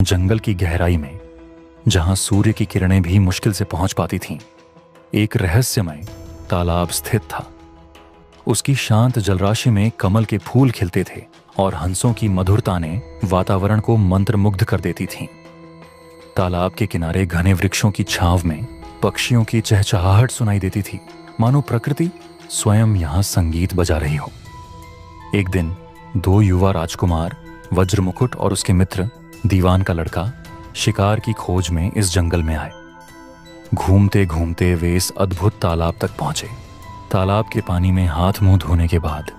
जंगल की गहराई में, जहां सूर्य की किरणें भी मुश्किल से पहुंच पाती थीं, एक रहस्यमय तालाब स्थित था। उसकी शांत जलराशि में कमल के फूल खिलते थे और हंसों की मधुरता ने वातावरण को मंत्रमुग्ध कर देती थी। तालाब के किनारे घने वृक्षों की छांव में पक्षियों की चहचहाहट सुनाई देती थी, मानो प्रकृति स्वयं यहां संगीत बजा रही हो। एक दिन दो युवा राजकुमार, वज्र मुकुट और उसके मित्र दीवान का लड़का, शिकार की खोज में इस जंगल में आए। घूमते घूमते वे इस अद्भुत तालाब तक पहुंचे। तालाब के पानी में हाथ मुंह धोने के बाद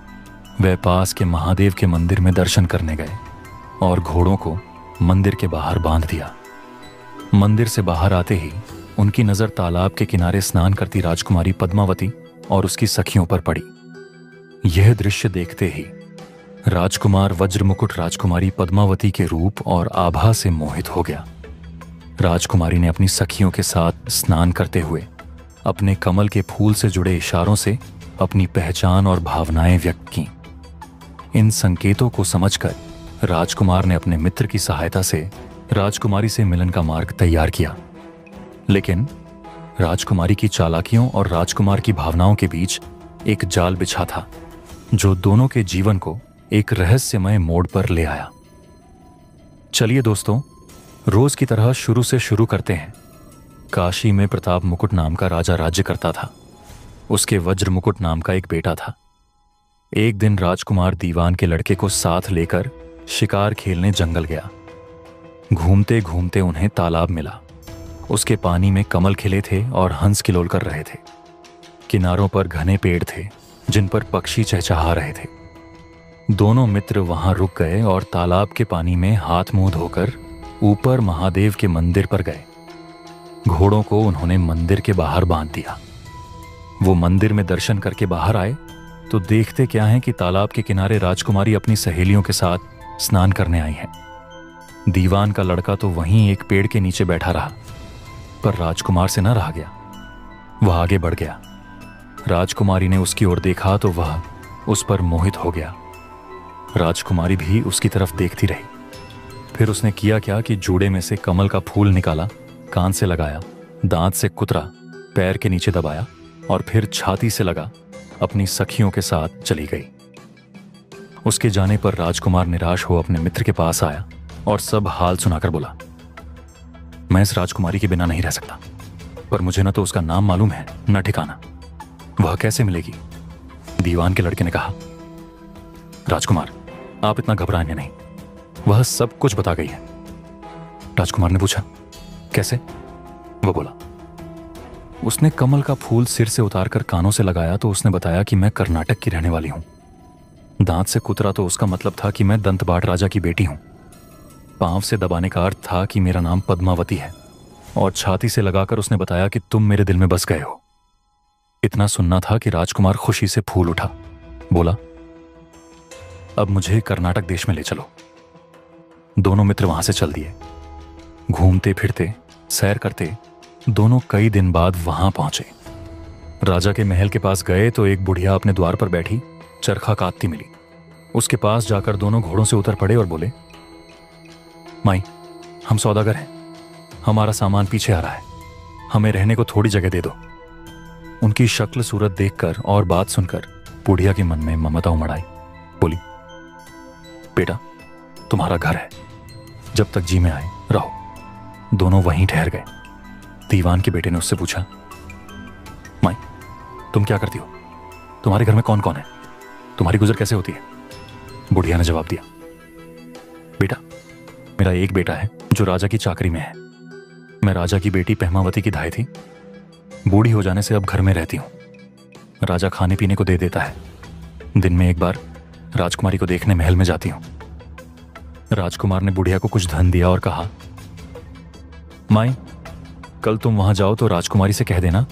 वे पास के महादेव के मंदिर में दर्शन करने गए और घोड़ों को मंदिर के बाहर बांध दिया। मंदिर से बाहर आते ही उनकी नजर तालाब के किनारे स्नान करती राजकुमारी पद्मावती और उसकी सखियों पर पड़ी। यह दृश्य देखते ही राजकुमार वज्रमुकुट राजकुमारी पद्मावती के रूप और आभा से मोहित हो गया। राजकुमारी ने अपनी सखियों के साथ स्नान करते हुए अपने कमल के फूल से जुड़े इशारों से अपनी पहचान और भावनाएं व्यक्त की। इन संकेतों को समझकर राजकुमार ने अपने मित्र की सहायता से राजकुमारी से मिलन का मार्ग तैयार किया। लेकिन राजकुमारी की चालाकियों और राजकुमार की भावनाओं के बीच एक जाल बिछा था, जो दोनों के जीवन को एक रहस्यमय मोड़ पर ले आया। चलिए दोस्तों, रोज की तरह शुरू से शुरू करते हैं। काशी में प्रताप मुकुट नाम का राजा राज्य करता था। उसके वज्र मुकुट नाम का एक बेटा था। एक दिन राजकुमार दीवान के लड़के को साथ लेकर शिकार खेलने जंगल गया। घूमते घूमते उन्हें तालाब मिला। उसके पानी में कमल खिले थे और हंस किलोल कर रहे थे। किनारों पर घने पेड़ थे जिन पर पक्षी चहचहा रहे थे। दोनों मित्र वहां रुक गए और तालाब के पानी में हाथ मुंह धोकर ऊपर महादेव के मंदिर पर गए। घोड़ों को उन्होंने मंदिर के बाहर बांध दिया। वो मंदिर में दर्शन करके बाहर आए तो देखते क्या है कि तालाब के किनारे राजकुमारी अपनी सहेलियों के साथ स्नान करने आई है। दीवान का लड़का तो वहीं एक पेड़ के नीचे बैठा रहा, पर राजकुमार से न रहा गया। वह आगे बढ़ गया। राजकुमारी ने उसकी ओर देखा तो वह उस पर मोहित हो गया। राजकुमारी भी उसकी तरफ देखती रही। फिर उसने किया क्या कि जूड़े में से कमल का फूल निकाला, कान से लगाया, दांत से कुतरा, पैर के नीचे दबाया और फिर छाती से लगा अपनी सखियों के साथ चली गई। उसके जाने पर राजकुमार निराश हो अपने मित्र के पास आया और सब हाल सुनाकर बोला, मैं इस राजकुमारी के बिना नहीं रह सकता, पर मुझे न तो उसका नाम मालूम है न ठिकाना। वह कैसे मिलेगी? दीवान के लड़के ने कहा, राजकुमार आप इतना घबराएं नहीं, वह सब कुछ बता गई है। राजकुमार ने पूछा, कैसे? वह बोला, उसने कमल का फूल सिर से उतारकर कानों से लगाया तो उसने बताया कि मैं कर्नाटक की रहने वाली हूं। दांत से कुतरा तो उसका मतलब था कि मैं दंतबाट राजा की बेटी हूं। पांव से दबाने का अर्थ था कि मेरा नाम पद्मावती है, और छाती से लगाकर उसने बताया कि तुम मेरे दिल में बस गए हो। इतना सुनना था कि राजकुमार खुशी से फूल उठा। बोला, अब मुझे कर्नाटक देश में ले चलो। दोनों मित्र वहां से चल दिए। घूमते फिरते, सैर करते दोनों कई दिन बाद वहां पहुंचे। राजा के महल के पास गए तो एक बुढ़िया अपने द्वार पर बैठी चरखा काटती मिली। उसके पास जाकर दोनों घोड़ों से उतर पड़े और बोले, माई, हम सौदागर हैं, हमारा सामान पीछे आ रहा है, हमें रहने को थोड़ी जगह दे दो। उनकी शक्ल सूरत देखकर और बात सुनकर बुढ़िया के मन में ममता उमड़ आई। बोली, बेटा तुम्हारा घर है, जब तक जी में आए रहो। दोनों वहीं ठहर गए। दीवान के बेटे ने उससे पूछा, माई तुम क्या करती हो? तुम्हारे घर में कौन कौन है? तुम्हारी गुजर कैसे होती है? बुढ़िया ने जवाब दिया, बेटा मेरा एक बेटा है जो राजा की चाकरी में है। मैं राजा की बेटी पद्मावती की धाई थी। बूढ़ी हो जाने से अब घर में रहती हूं। राजा खाने पीने को दे देता है। दिन में एक बार राजकुमारी को देखने महल में जाती हूं। राजकुमार ने बुढ़िया को कुछ धन दिया और कहा, माई कल तुम वहां जाओ तो राजकुमारी से कह देना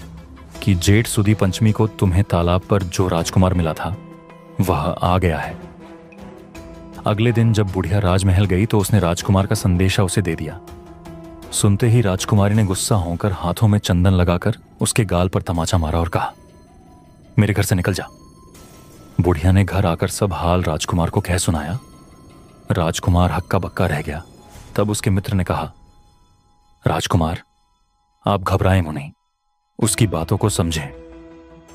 कि जेठ सुदी पंचमी को तुम्हें तालाब पर जो राजकुमार मिला था वह आ गया है। अगले दिन जब बुढ़िया राजमहल गई तो उसने राजकुमार का संदेशा उसे दे दिया। सुनते ही राजकुमारी ने गुस्सा होकर हाथों में चंदन लगाकर उसके गाल पर तमाचा मारा और कहा, मेरे घर से निकल जा। बुढ़िया ने घर आकर सब हाल राजकुमार को कह सुनाया। राजकुमार हक्का बक्का रह गया। तब उसके मित्र ने कहा, राजकुमार, आप घबराएं नहीं, उसकी बातों को समझें।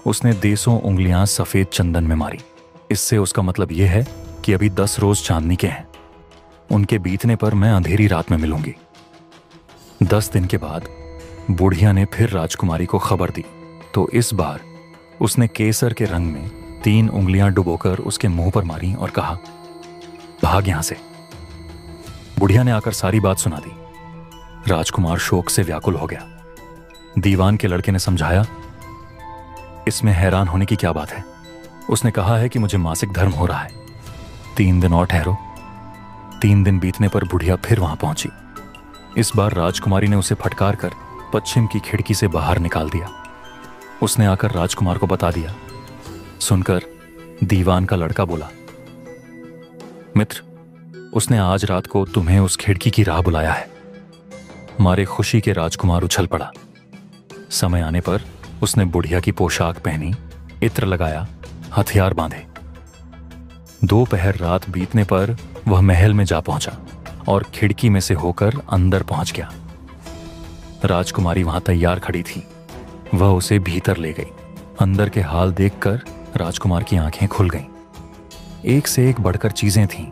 उसने 150 उंगलियां सफेद चंदन में मारी। इससे उसका मतलब यह है कि अभी 10 रोज चांदनी के हैं। उनके बीतने पर मैं अंधेरी रात में मिलूंगी। 10 दिन के बाद बुढ़िया ने फिर राजकुमारी को खबर दी, तो इस बार उसने केसर के रंग में 3 उंगलियां डुबोकर उसके मुंह पर मारी और कहा, भाग यहां से। बुढ़िया ने आकर सारी बात सुना दी। राजकुमार शोक से व्याकुल हो गया। दीवान के लड़के ने समझाया, इसमें हैरान होने की क्या बात है? उसने कहा है कि मुझे मासिक धर्म हो रहा है। 3 दिन और ठहरो। 3 दिन बीतने पर बुढ़िया फिर वहां पहुंची। इस बार राजकुमारी ने उसे फटकार कर पश्चिम की खिड़की से बाहर निकाल दिया। उसने आकर राजकुमार को बता दिया। सुनकर दीवान का लड़का बोला, मित्र, उसने आज रात को तुम्हें उस खिड़की की राह बुलाया है। मारे खुशी के राजकुमार उछल पड़ा। समय आने पर उसने बुढ़िया की पोशाक पहनी, इत्र लगाया, हथियार बांधे। दोपहर रात बीतने पर वह महल में जा पहुंचा और खिड़की में से होकर अंदर पहुंच गया। राजकुमारी वहां तैयार खड़ी थी। वह उसे भीतर ले गई। अंदर के हाल देखकर राजकुमार की आंखें खुल गईं। एक से एक बढ़कर चीजें थीं।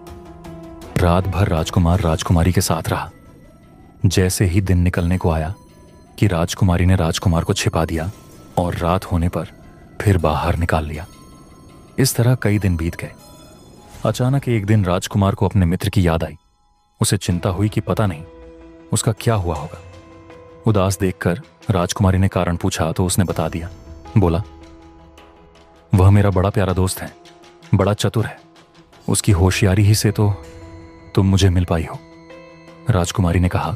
रात भर राजकुमार राजकुमारी के साथ रहा। जैसे ही दिन निकलने को आया कि राजकुमारी ने राजकुमार को छिपा दिया और रात होने पर फिर बाहर निकाल लिया। इस तरह कई दिन बीत गए। अचानक एक दिन राजकुमार को अपने मित्र की याद आई। उसे चिंता हुई कि पता नहीं उसका क्या हुआ होगा। उदास देखकर राजकुमारी ने कारण पूछा तो उसने बता दिया। बोला, वह मेरा बड़ा प्यारा दोस्त है, बड़ा चतुर है। उसकी होशियारी ही से तो तुम मुझे मिल पाई हो। राजकुमारी ने कहा,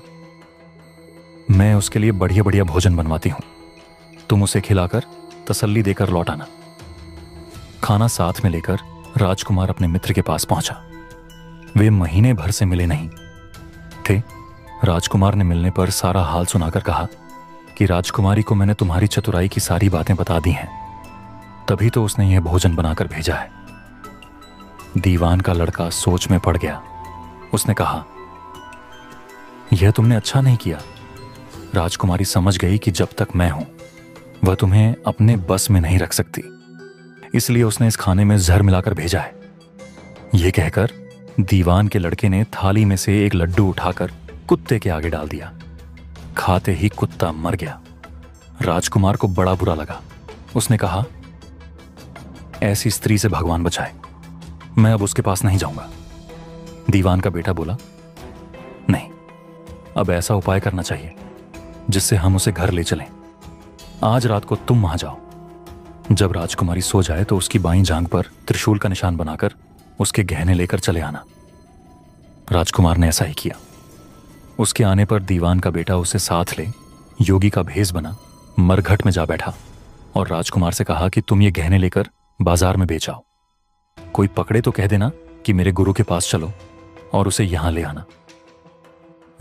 मैं उसके लिए बढ़िया बढ़िया भोजन बनवाती हूं, तुम उसे खिलाकर तसल्ली देकर लौट आना। खाना साथ में लेकर राजकुमार अपने मित्र के पास पहुंचा। वे महीने भर से मिले नहीं थे। राजकुमार ने मिलने पर सारा हाल सुनाकर कहा कि राजकुमारी को मैंने तुम्हारी चतुराई की सारी बातें बता दी हैं, तभी तो उसने यह भोजन बनाकर भेजा है। दीवान का लड़का सोच में पड़ गया। उसने कहा, यह तुमने अच्छा नहीं किया। राजकुमारी समझ गई कि जब तक मैं हूं वह तुम्हें अपने बस में नहीं रख सकती, इसलिए उसने इस खाने में जहर मिलाकर भेजा है। यह कहकर दीवान के लड़के ने थाली में से एक लड्डू उठाकर कुत्ते के आगे डाल दिया। खाते ही कुत्ता मर गया। राजकुमार को बड़ा बुरा लगा। उसने कहा, ऐसी स्त्री से भगवान बचाए, मैं अब उसके पास नहीं जाऊंगा। दीवान का बेटा बोला, नहीं, अब ऐसा उपाय करना चाहिए जिससे हम उसे घर ले चलें। आज रात को तुम वहां जाओ। जब राजकुमारी सो जाए तो उसकी बाईं जांघ पर त्रिशूल का निशान बनाकर उसके गहने लेकर चले आना। राजकुमार ने ऐसा ही किया। उसके आने पर दीवान का बेटा उसे साथ ले योगी का भेष बना मरघट में जा बैठा और राजकुमार से कहा कि तुम ये गहने लेकर बाजार में बेच आओ। कोई पकड़े तो कह देना कि मेरे गुरु के पास चलो और उसे यहां ले आना।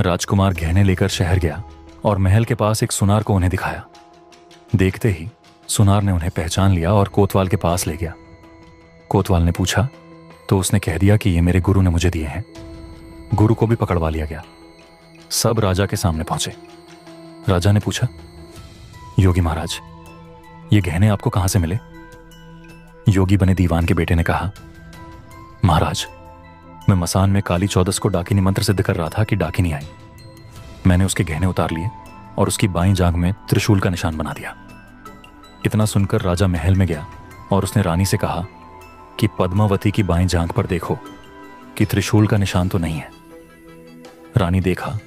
राजकुमार गहने लेकर शहर गया और महल के पास एक सुनार को उन्हें दिखाया। देखते ही सुनार ने उन्हें पहचान लिया और कोतवाल के पास ले गया। कोतवाल ने पूछा तो उसने कह दिया कि ये मेरे गुरु ने मुझे दिए हैं। गुरु को भी पकड़वा लिया गया। सब राजा के सामने पहुंचे। राजा ने पूछा, योगी महाराज, ये गहने आपको कहां से मिले? योगी बने दीवान के बेटे ने कहा, महाराज, मैं मसान में काली चौदस को डाकिनी मंत्र सिद्ध कर रहा था कि डाकिनी आई। मैंने उसके गहने उतार लिए और उसकी बाईं जांघ में त्रिशूल का निशान बना दिया। इतना सुनकर राजा महल में गया और उसने रानी से कहा कि पद्मावती की बाईं जांघ पर देखो कि त्रिशूल का निशान तो नहीं है। रानी देखा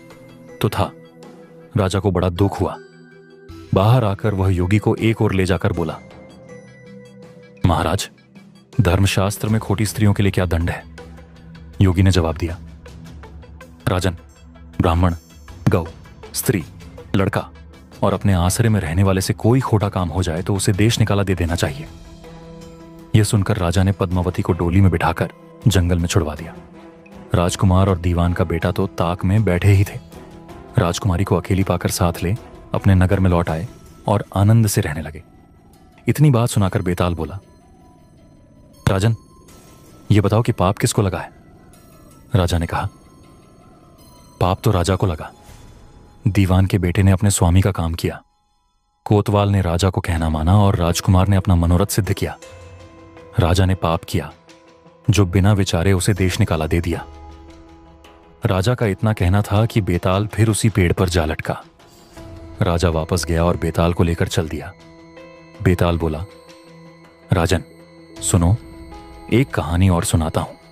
तो था। राजा को बड़ा दुख हुआ। बाहर आकर वह योगी को एक ओर ले जाकर बोला, महाराज, धर्मशास्त्र में खोटी स्त्रियों के लिए क्या दंड है? योगी ने जवाब दिया, राजन, ब्राह्मण, गौ, स्त्री, लड़का और अपने आसरे में रहने वाले से कोई खोटा काम हो जाए तो उसे देश निकाला दे देना चाहिए। यह सुनकर राजा ने पद्मावती को डोली में बिठाकर जंगल में छुड़वा दिया। राजकुमार और दीवान का बेटा तो ताक में बैठे ही थे। राजकुमारी को अकेली पाकर साथ ले अपने नगर में लौट आए और आनंद से रहने लगे। इतनी बात सुनाकर बेताल बोला, राजन, यह बताओ कि पाप किसको लगा है? राजा ने कहा, पाप तो राजा को लगा। दीवान के बेटे ने अपने स्वामी का काम किया। कोतवाल ने राजा को कहना माना और राजकुमार ने अपना मनोरथ सिद्ध किया। राजा ने पाप किया जो बिना विचारे उसे देश निकाला दे दिया। राजा का इतना कहना था कि बेताल फिर उसी पेड़ पर जा लटका। राजा वापस गया और बेताल को लेकर चल दिया। बेताल बोला, राजन सुनो, एक कहानी और सुनाता हूं।